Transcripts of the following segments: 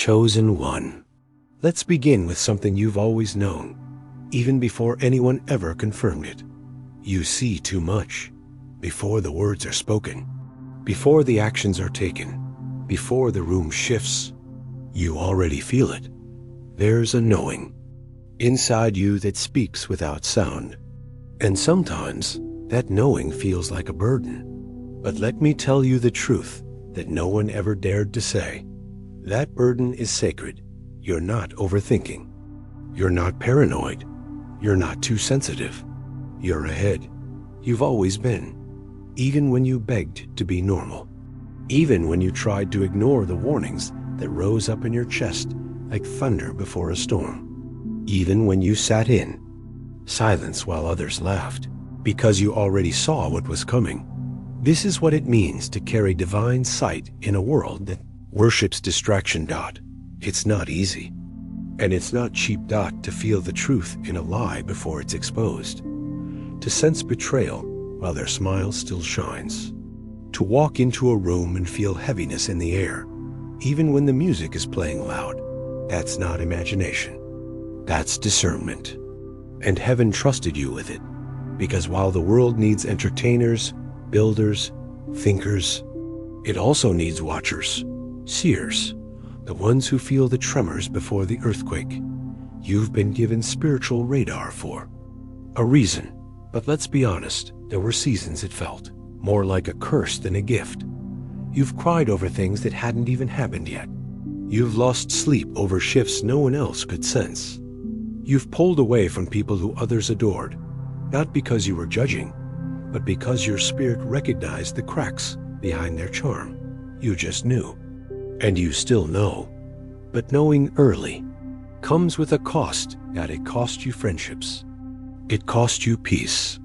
Chosen one. Let's begin with something you've always known, even before anyone ever confirmed it. You see too much, before the words are spoken, before the actions are taken, before the room shifts. You already feel it. There's a knowing inside you that speaks without sound. And sometimes that knowing feels like a burden. But let me tell you the truth that no one ever dared to say. That burden is sacred. You're not overthinking. You're not paranoid. You're not too sensitive. You're ahead. You've always been. Even when you begged to be normal. Even when you tried to ignore the warnings that rose up in your chest like thunder before a storm. Even when you sat in silence while others laughed, because you already saw what was coming. This is what it means to carry divine sight in a world that worships distraction. It's not easy. And it's not cheap. To feel the truth in a lie before it's exposed. To sense betrayal while their smile still shines. To walk into a room and feel heaviness in the air, even when the music is playing loud. That's not imagination. That's discernment. And heaven trusted you with it, because while the world needs entertainers, builders, thinkers, it also needs watchers, seers, the ones who feel the tremors before the earthquake. You've been given spiritual radar for a reason. But let's be honest, there were seasons it felt more like a curse than a gift. You've cried over things that hadn't even happened yet. You've lost sleep over shifts no one else could sense. You've pulled away from people who others adored, not because you were judging, but because your spirit recognized the cracks behind their charm. You just knew. And you still know. But knowing early comes with a cost. That it cost you friendships. It cost you peace.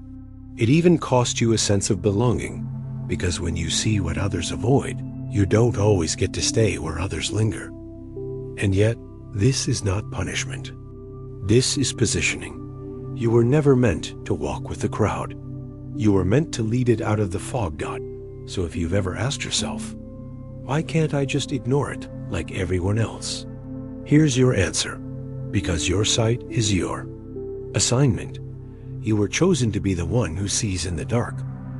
It even cost you a sense of belonging, because when you see what others avoid, you don't always get to stay where others linger. And yet, this is not punishment. This is positioning. You were never meant to walk with the crowd. You were meant to lead it out of the fog. So if you've ever asked yourself, why can't I just ignore it like everyone else? Here's your answer. Because your sight is your assignment. You were chosen to be the one who sees in the dark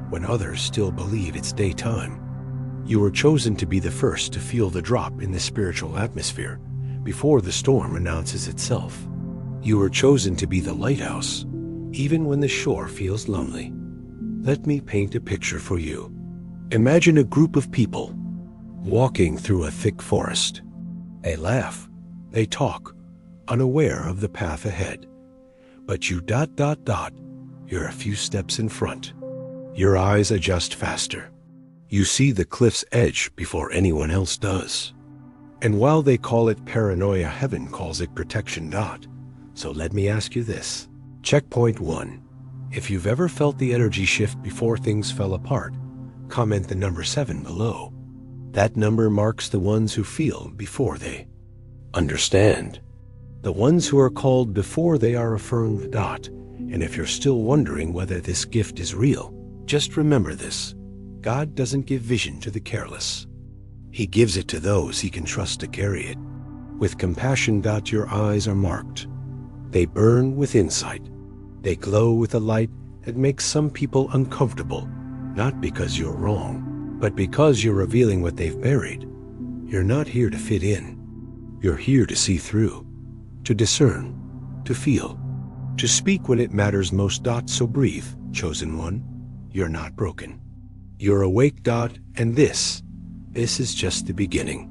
when others still believe it's daytime. You were chosen to be the first to feel the drop in the spiritual atmosphere before the storm announces itself. You were chosen to be the lighthouse, even when the shore feels lonely. Let me paint a picture for you. Imagine a group of people walking through a thick forest. They laugh, they talk, unaware of the path ahead. But you ... You're a few steps in front. Your eyes adjust faster. You see the cliff's edge before anyone else does. And while they call it paranoia, heaven calls it protection. So let me ask you this. Checkpoint 1. If you've ever felt the energy shift before things fell apart, comment the number 7 below. That number marks the ones who feel before they understand. The ones who are called before they are affirmed. And if you're still wondering whether this gift is real, just remember this. God doesn't give vision to the careless. He gives it to those he can trust to carry it. With compassion. Your eyes are marked. They burn with insight. They glow with a light that makes some people uncomfortable, not because you're wrong, but because you're revealing what they've buried. You're not here to fit in. You're here to see through, to discern, to feel, to speak when it matters most. So breathe, chosen one. You're not broken. You're awake. And this is just the beginning.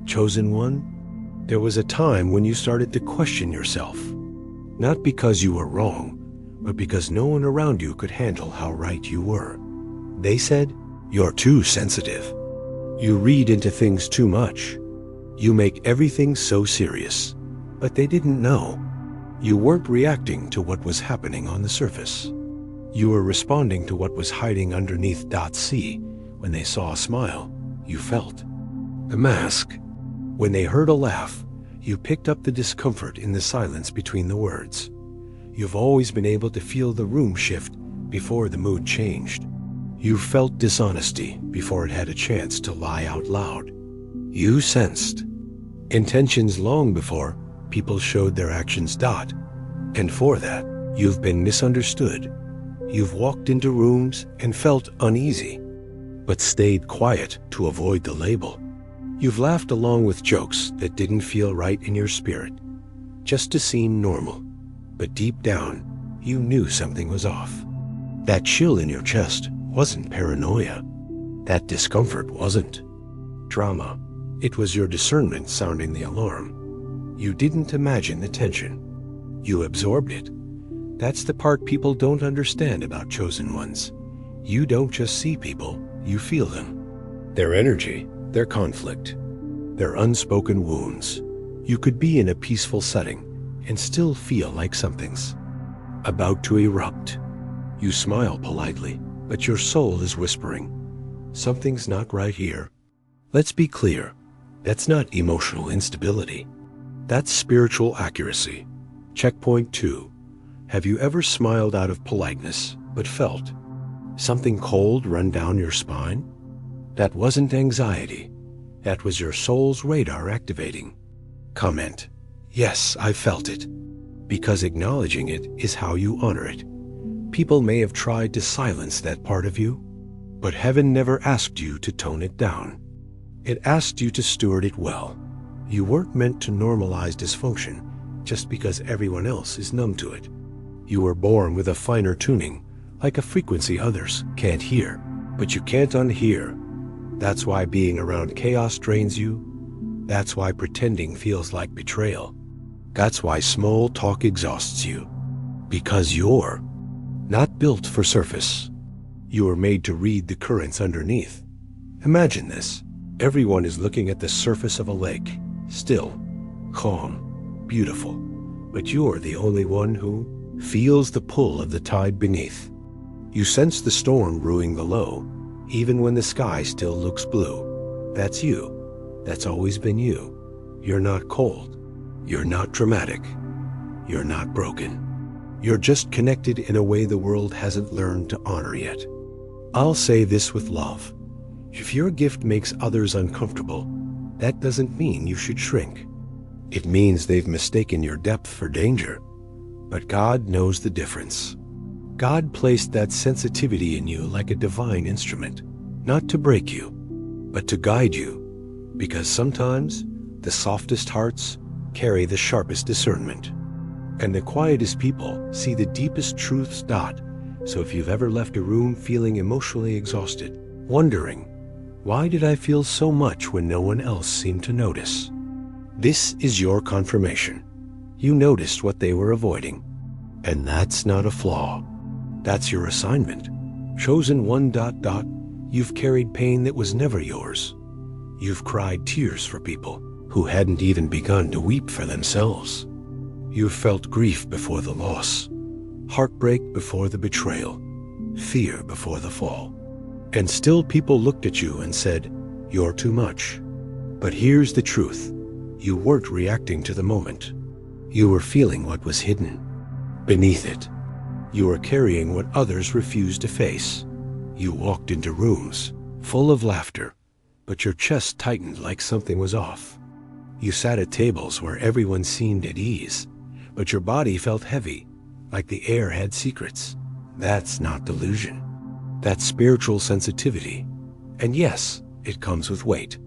Chosen one, there was a time when you started to question yourself. Not because you were wrong, but because no one around you could handle how right you were. They said, you're too sensitive. You read into things too much. You make everything so serious. But they didn't know. You weren't reacting to what was happening on the surface. You were responding to what was hiding underneath. See, when they saw a smile, you felt the mask. When they heard a laugh, you picked up the discomfort in the silence between the words. You've always been able to feel the room shift before the mood changed. You felt dishonesty before it had a chance to lie out loud. You sensed Intentions long before people showed their actions. And for that, you've been misunderstood. You've walked into rooms and felt uneasy, but stayed quiet to avoid the label. You've laughed along with jokes that didn't feel right in your spirit, just to seem normal. But deep down, you knew something was off. That chill in your chest wasn't paranoia. That discomfort wasn't drama. It was your discernment sounding the alarm. You didn't imagine the tension. You absorbed it. That's the part people don't understand about chosen ones. You don't just see people, you feel them. Their energy, their conflict, their unspoken wounds. You could be in a peaceful setting and still feel like something's about to erupt. You smile politely, but your soul is whispering, something's not right here. Let's be clear, that's not emotional instability. That's spiritual accuracy. Checkpoint 2. Have you ever smiled out of politeness, but felt something cold run down your spine? That wasn't anxiety. That was your soul's radar activating. Comment, yes, I felt it. Because acknowledging it is how you honor it. People may have tried to silence that part of you, but heaven never asked you to tone it down. It asked you to steward it well. You weren't meant to normalize dysfunction just because everyone else is numb to it. You were born with a finer tuning, like a frequency others can't hear, but you can't unhear. That's why being around chaos drains you. That's why pretending feels like betrayal. That's why small talk exhausts you. Because you're not built for surface. You were made to read the currents underneath. Imagine this. Everyone is looking at the surface of a lake, still, calm, beautiful, but you're the only one who feels the pull of the tide beneath. You sense the storm brewing below, even when the sky still looks blue. That's you. That's always been you. You're not cold. You're not dramatic. You're not broken. You're just connected in a way the world hasn't learned to honor yet. I'll say this with love. If your gift makes others uncomfortable, that doesn't mean you should shrink. It means they've mistaken your depth for danger. But God knows the difference. God placed that sensitivity in you like a divine instrument, not to break you, but to guide you. Because sometimes the softest hearts carry the sharpest discernment. And the quietest people see the deepest truths. So if you've ever left a room feeling emotionally exhausted, wondering, why did I feel so much when no one else seemed to notice? This is your confirmation. You noticed what they were avoiding. And that's not a flaw. That's your assignment. Chosen one. You've carried pain that was never yours. You've cried tears for people who hadn't even begun to weep for themselves. You've felt grief before the loss, heartbreak before the betrayal, fear before the fall. And still people looked at you and said, you're too much. But here's the truth. You weren't reacting to the moment. You were feeling what was hidden beneath it. You were carrying what others refused to face. You walked into rooms full of laughter, but your chest tightened like something was off. You sat at tables where everyone seemed at ease, but your body felt heavy, like the air had secrets. That's not delusion. That's spiritual sensitivity. And yes, it comes with weight.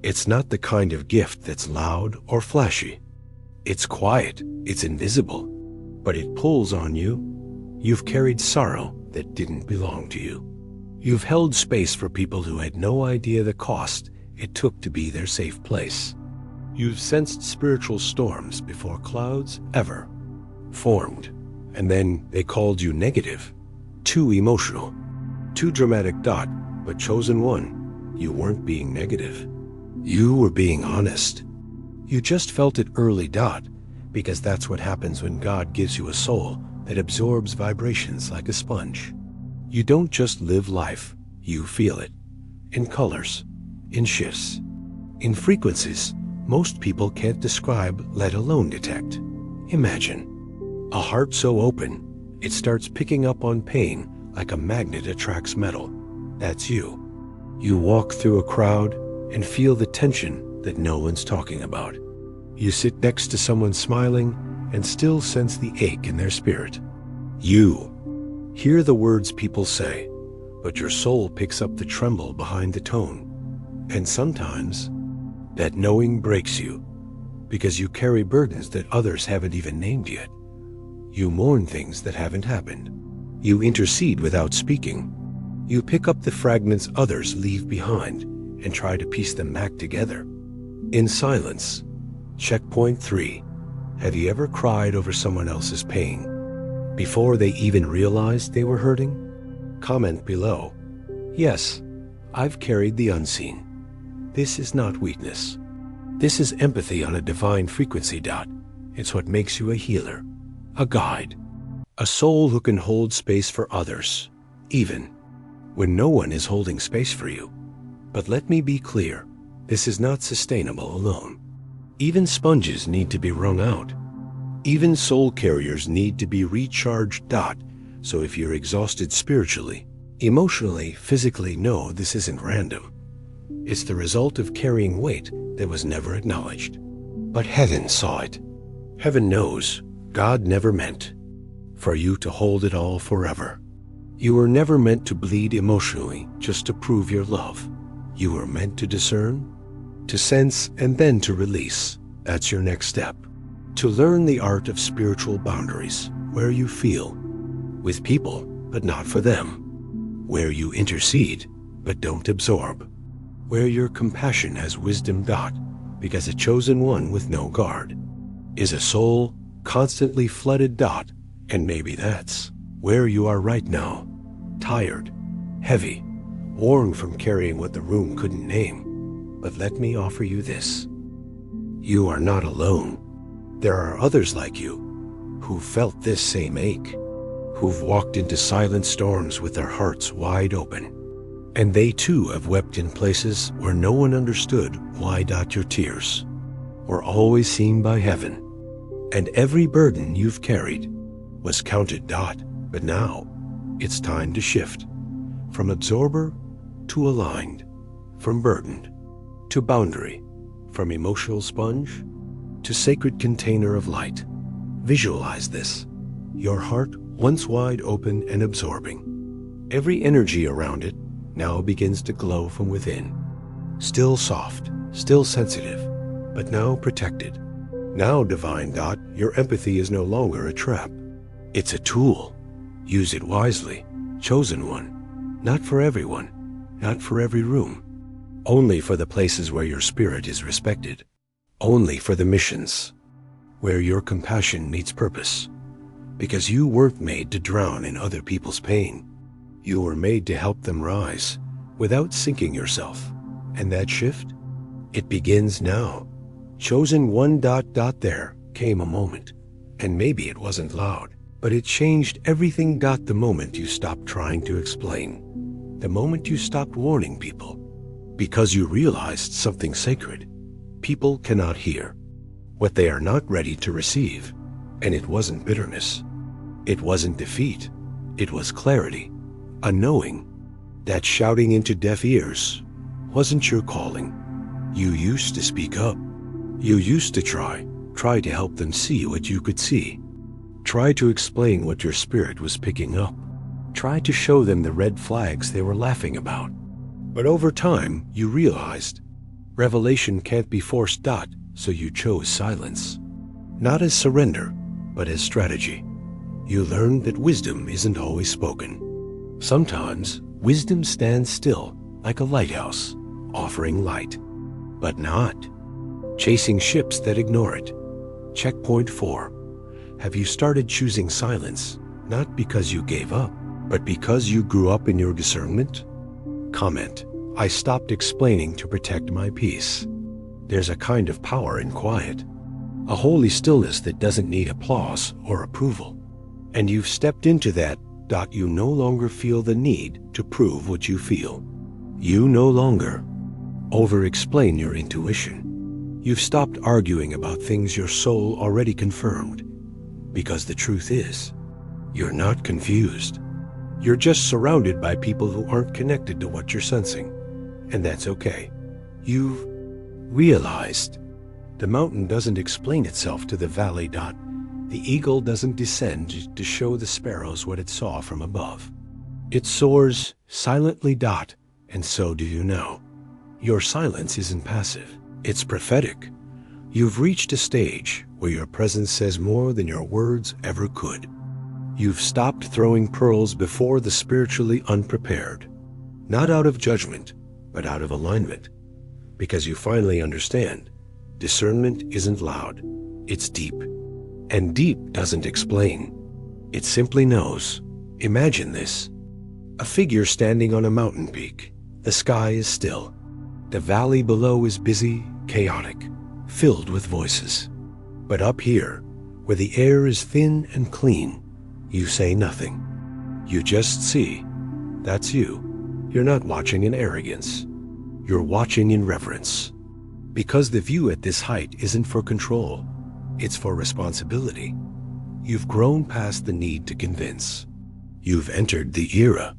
It's not the kind of gift that's loud or flashy. It's quiet, it's invisible, but it pulls on you. You've carried sorrow that didn't belong to you. You've held space for people who had no idea the cost it took to be their safe place. You've sensed spiritual storms before clouds ever formed, and then they called you negative, too emotional, too dramatic. But chosen one, you weren't being negative. You were being honest. You just felt it early. Because that's what happens when God gives you a soul that absorbs vibrations like a sponge. You don't just live life, you feel it. In colors, in shifts, in frequencies most people can't describe, let alone detect. Imagine a heart so open, it starts picking up on pain like a magnet attracts metal. That's you. You walk through a crowd and feel the tension that no one's talking about. You sit next to someone smiling and still sense the ache in their spirit. You hear the words people say, but your soul picks up the tremble behind the tone. And sometimes that knowing breaks you because you carry burdens that others haven't even named yet. You mourn things that haven't happened. You intercede without speaking. You pick up the fragments others leave behind and try to piece them back together. In silence. Checkpoint 3. Have you ever cried over someone else's pain before they even realized they were hurting? Comment below. Yes, I've carried the unseen. This is not weakness. This is empathy on a divine frequency. It's what makes you a healer, a guide, a soul who can hold space for others, even when no one is holding space for you. But let me be clear, this is not sustainable alone. Even sponges need to be wrung out. Even soul carriers need to be recharged. So if you're exhausted spiritually, emotionally, physically, know this isn't random. It's the result of carrying weight that was never acknowledged. But heaven saw it. Heaven knows God never meant for you to hold it all forever. You were never meant to bleed emotionally just to prove your love. You were meant to discern, to sense, and then to release. That's your next step. To learn the art of spiritual boundaries, where you feel with people, but not for them. Where you intercede, but don't absorb. Where your compassion has wisdom. Because a chosen one with no guard is a soul constantly flooded. And maybe that's where you are right now. Tired, heavy, worn from carrying what the room couldn't name. But let me offer you this. You are not alone. There are others like you who felt this same ache, who've walked into silent storms with their hearts wide open. And they too have wept in places where no one understood why. Your tears were always seen by heaven. And every burden you've carried was counted. But now it's time to shift from absorber to aligned, from burdened to boundary, from emotional sponge to sacred container of light. Visualize this. Your heart once wide open and absorbing. Every energy around it now begins to glow from within. Still soft, still sensitive, but now protected. Now divine. Your empathy is no longer a trap. It's a tool. Use it wisely. Chosen one. Not for everyone. Not for every room. Only for the places where your spirit is respected. Only for the missions where your compassion meets purpose. Because you weren't made to drown in other people's pain. You were made to help them rise without sinking yourself. And that shift, it begins now. Chosen one. There came a moment, and maybe it wasn't loud, but it changed everything. The moment you stopped trying to explain. The moment you stopped warning people. Because you realized something sacred. People cannot hear what they are not ready to receive. And it wasn't bitterness. It wasn't defeat. It was clarity. A knowing that shouting into deaf ears wasn't your calling. You used to speak up. You used to try to help them see what you could see. Try to explain what your spirit was picking up. Try to show them the red flags they were laughing about. But over time, you realized revelation can't be forced. So you chose silence. Not as surrender, but as strategy. You learned that wisdom isn't always spoken. Sometimes, wisdom stands still like a lighthouse, offering light. But not chasing ships that ignore it. Checkpoint 4. Have you started choosing silence, not because you gave up, but because you grew up in your discernment? Comment. I stopped explaining to protect my peace. There's a kind of power in quiet. A holy stillness that doesn't need applause or approval. And you've stepped into that. You no longer feel the need to prove what you feel. You no longer over-explain your intuition. You've stopped arguing about things your soul already confirmed. Because the truth is, you're not confused. You're just surrounded by people who aren't connected to what you're sensing. And that's okay. You've realized The mountain doesn't explain itself to the valley. The eagle doesn't descend to show the sparrows what it saw from above. It soars silently. And so do you now. Your silence isn't passive. It's prophetic. You've reached a stage where your presence says more than your words ever could. You've stopped throwing pearls before the spiritually unprepared. Not out of judgment, but out of alignment. Because you finally understand, discernment isn't loud, it's deep. And deep doesn't explain. It simply knows. Imagine this. A figure standing on a mountain peak. The sky is still. The valley below is busy, chaotic, filled with voices. But up here, where the air is thin and clean, you say nothing. You just see. That's you. You're not watching in arrogance. You're watching in reverence. Because the view at this height isn't for control. It's for responsibility. You've grown past the need to convince. You've entered the era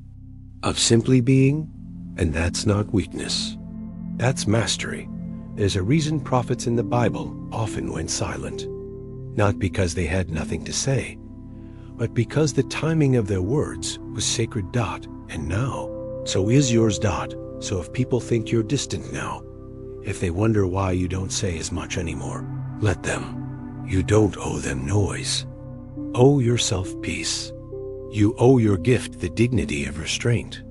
of simply being, and that's not weakness. That's mastery. There's a reason prophets in the Bible often went silent. Not because they had nothing to say, but because the timing of their words was sacred. And now, so is yours. So if people think you're distant now, if they wonder why you don't say as much anymore, let them. You don't owe them noise. Owe yourself peace. You owe your gift the dignity of restraint.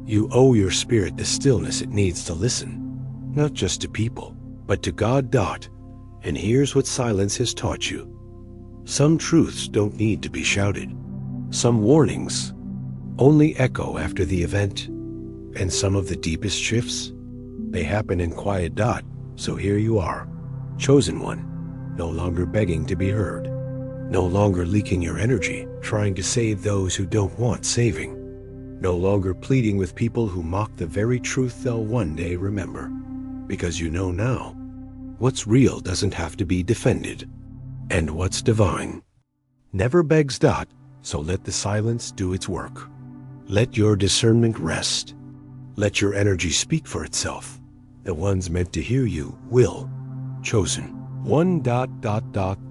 You owe your spirit the stillness it needs to listen, not just to people, but to God. And here's what silence has taught you. Some truths don't need to be shouted. Some warnings only echo after the event. And some of the deepest shifts, they happen in quiet. So here you are, chosen one, no longer begging to be heard, no longer leaking your energy, trying to save those who don't want saving, no longer pleading with people who mock the very truth they'll one day remember. Because you know now, what's real doesn't have to be defended, and what's divine never begs. So let the silence do its work. Let your discernment rest. Let your energy speak for itself. The ones meant to hear you will. Chosen. One.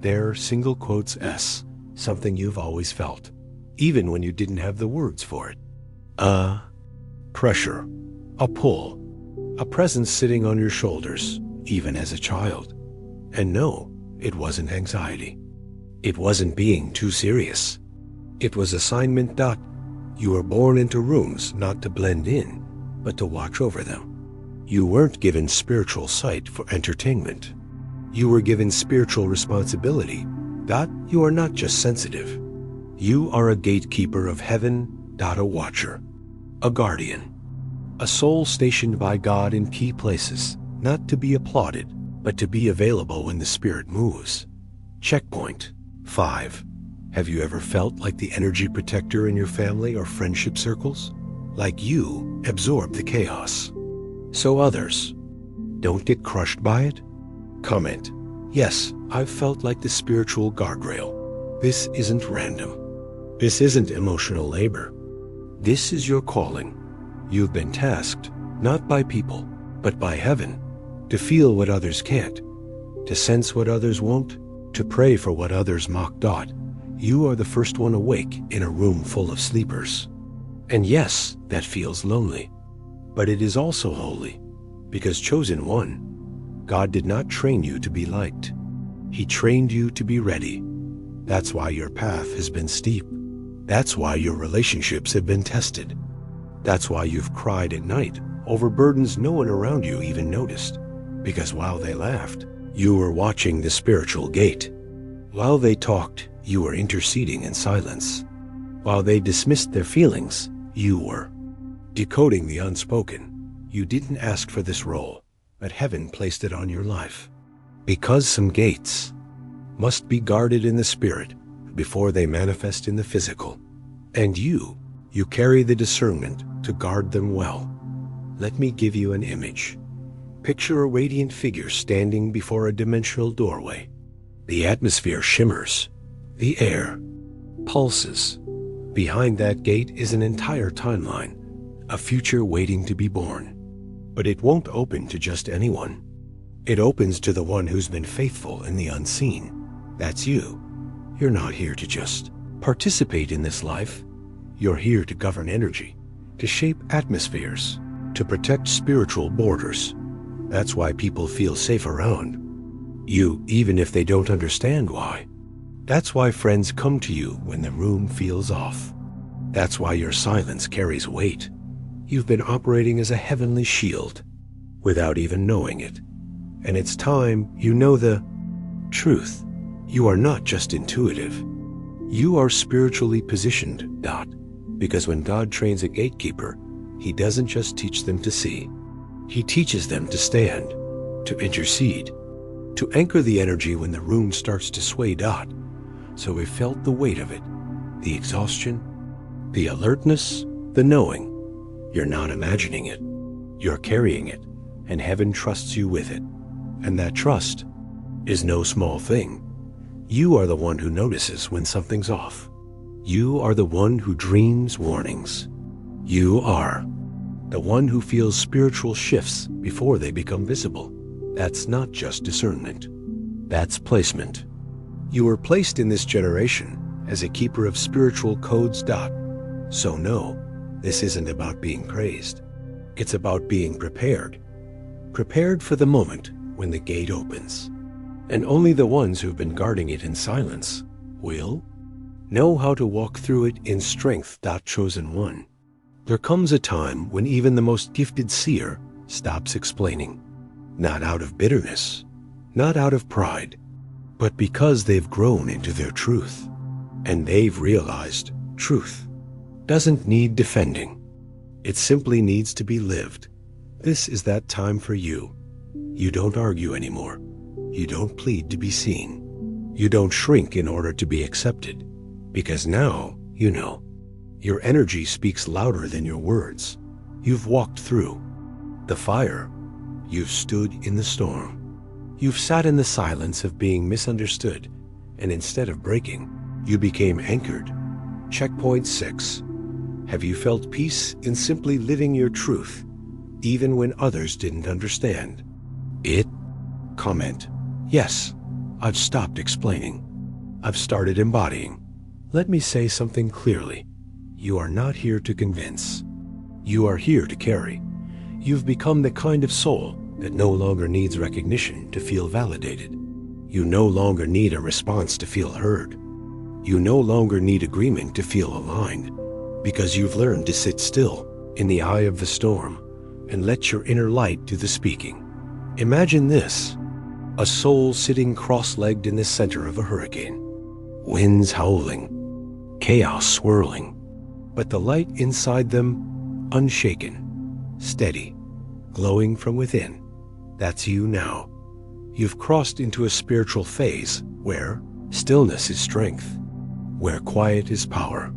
There, single quotes S. Something you've always felt, even when you didn't have the words for it. A pressure, a pull, a presence sitting on your shoulders, even as a child. And no, it wasn't anxiety. It wasn't being too serious. It was assignment. You were born into rooms not to blend in, but to watch over them. You weren't given spiritual sight for entertainment. You were given spiritual responsibility. You are not just sensitive. You are a gatekeeper of heaven. A watcher, a guardian, a soul stationed by God in key places, not to be applauded, but to be available when the Spirit moves. Checkpoint 5. Have you ever felt like the energy protector in your family or friendship circles? Like you absorb the chaos, so others don't get crushed by it? Comment, yes, I've felt like the spiritual guardrail. This isn't random. This isn't emotional labor. This is your calling. You've been tasked, not by people, but by heaven, to feel what others can't, to sense what others won't, to pray for what others mock. You are the first one awake in a room full of sleepers. And yes, that feels lonely, but it is also holy, because chosen one, God did not train you to be liked. He trained you to be ready. That's why your path has been steep. That's why your relationships have been tested. That's why you've cried at night over burdens no one around you even noticed. Because while they laughed, you were watching the spiritual gate. While they talked, you were interceding in silence. While they dismissed their feelings, you were decoding the unspoken. You didn't ask for this role, but heaven placed it on your life. Because some gates must be guarded in the spirit before they manifest in the physical. And you carry the discernment to guard them well. Let me give you an image. Picture a radiant figure standing before a dimensional doorway. The atmosphere shimmers. The air pulses. Behind that gate is an entire timeline, a future waiting to be born. But it won't open to just anyone. It opens to the one who's been faithful in the unseen. That's you. You're not here to just participate in this life. You're here to govern energy, to shape atmospheres, to protect spiritual borders. That's why people feel safe around you, even if they don't understand why. That's why friends come to you when the room feels off. That's why your silence carries weight. You've been operating as a heavenly shield without even knowing it. And it's time you know the truth. You are not just intuitive. You are spiritually positioned, because when God trains a gatekeeper, he doesn't just teach them to see. He teaches them to stand, to intercede, to anchor the energy when the room starts to sway. So we felt the weight of it, the exhaustion, the alertness, the knowing. You're not imagining it. You're carrying it, and heaven trusts you with it. And that trust is no small thing. You are the one who notices when something's off. You are the one who dreams warnings. You are the one who feels spiritual shifts before they become visible. That's not just discernment. That's placement. You were placed in this generation as a keeper of spiritual codes. So no, this isn't about being praised. It's about being prepared. Prepared for the moment when the gate opens. And only the ones who've been guarding it in silence will know how to walk through it in strength. Chosen one. There comes a time when even the most gifted seer stops explaining. Not out of bitterness, not out of pride, but because they've grown into their truth. And they've realized truth doesn't need defending. It simply needs to be lived. This is that time for you. You don't argue anymore. You don't plead to be seen. You don't shrink in order to be accepted. Because now, you know, your energy speaks louder than your words. You've walked through the fire. You've stood in the storm. You've sat in the silence of being misunderstood, and instead of breaking, you became anchored. Checkpoint 6. Have you felt peace in simply living your truth, even when others didn't understand it? Comment. Yes, I've stopped explaining. I've started embodying. Let me say something clearly. You are not here to convince. You are here to carry. You've become the kind of soul that no longer needs recognition to feel validated. You no longer need a response to feel heard. You no longer need agreement to feel aligned, because you've learned to sit still in the eye of the storm and let your inner light do the speaking. Imagine this: a soul sitting cross-legged in the center of a hurricane. Winds howling, chaos swirling, but the light inside them unshaken, steady, glowing from within. That's you now. You've crossed into a spiritual phase where stillness is strength, where quiet is power,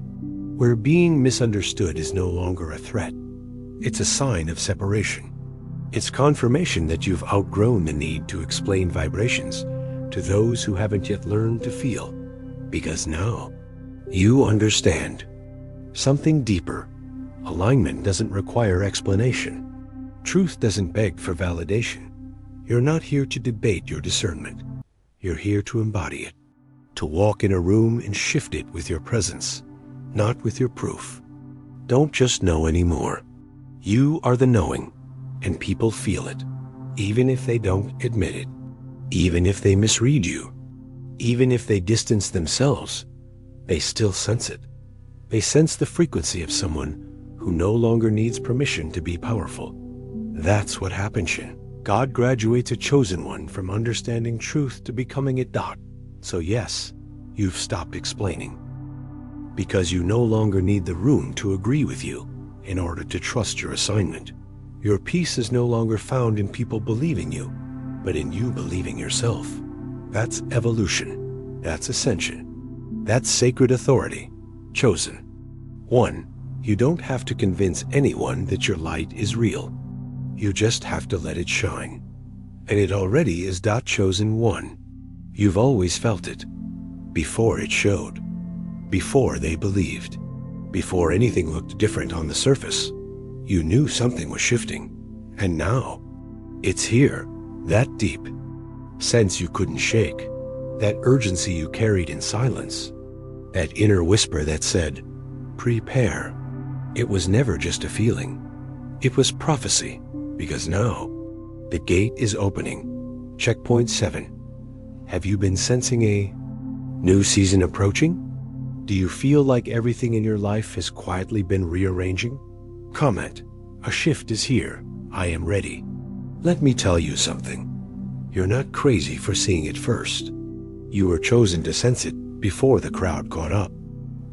where being misunderstood is no longer a threat. It's a sign of separation. It's confirmation that you've outgrown the need to explain vibrations to those who haven't yet learned to feel, because now you understand something deeper. Alignment doesn't require explanation. Truth doesn't beg for validation. You're not here to debate your discernment. You're here to embody it, to walk in a room and shift it with your presence, not with your proof. Don't just know anymore. You are the knowing, and people feel it, even if they don't admit it, even if they misread you, even if they distance themselves. They still sense it. They sense the frequency of someone who no longer needs permission to be powerful. That's what happens. God graduates a chosen one from understanding truth to becoming it. So yes, you've stopped explaining, because you no longer need the room to agree with you in order to trust your assignment. Your peace is no longer found in people believing you, but in you believing yourself. That's evolution. That's ascension. That's sacred authority. Chosen one. You don't have to convince anyone that your light is real. You just have to let it shine. And it already is. Chosen one. You've always felt it. Before it showed. Before they believed. Before anything looked different on the surface. You knew something was shifting. And now, it's here. That deep sense you couldn't shake, that urgency you carried in silence, that inner whisper that said, prepare. It was never just a feeling. It was prophecy, because now the gate is opening. Checkpoint 7. Have you been sensing a new season approaching? Do you feel like everything in your life has quietly been rearranging? Comment, a shift is here. I am ready. Let me tell you something. You're not crazy for seeing it first. You were chosen to sense it before the crowd caught up.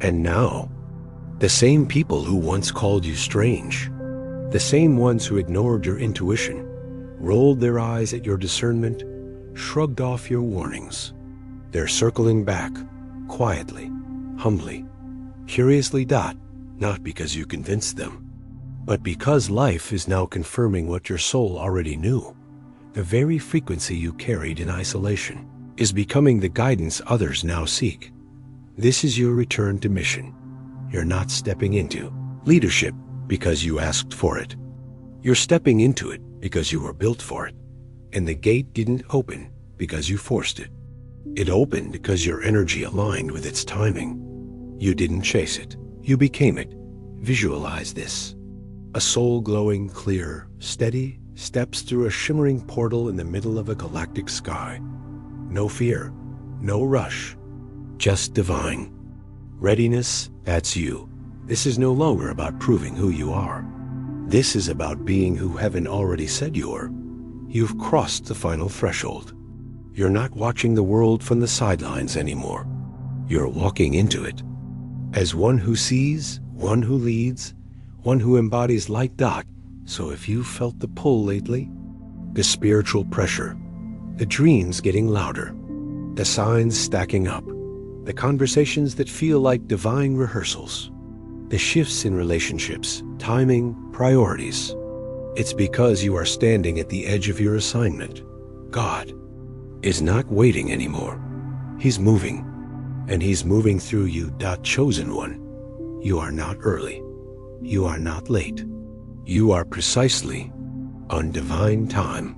And now, the same people who once called you strange, the same ones who ignored your intuition, rolled their eyes at your discernment, shrugged off your warnings. They're circling back, quietly, humbly, curiously, not because you convinced them, but because life is now confirming what your soul already knew. The very frequency you carried in isolation is becoming the guidance others now seek. This is your return to mission. You're not stepping into leadership because you asked for it. You're stepping into it because you were built for it. And the gate didn't open because you forced it. It opened because your energy aligned with its timing. You didn't chase it. You became it. Visualize this. A soul glowing clear, steady, steps through a shimmering portal in the middle of a galactic sky. No fear, no rush, just divine. Readiness, that's you. This is no longer about proving who you are. This is about being who heaven already said you are. You've crossed the final threshold. You're not watching the world from the sidelines anymore. You're walking into it. As one who sees, one who leads, one who embodies light. So if you felt the pull lately, the spiritual pressure, the dreams getting louder, the signs stacking up, the conversations that feel like divine rehearsals, the shifts in relationships, timing, priorities, it's because you are standing at the edge of your assignment. God is not waiting anymore. He's moving, and he's moving through you. Chosen one, you are not early. You are not late. You are precisely on divine time.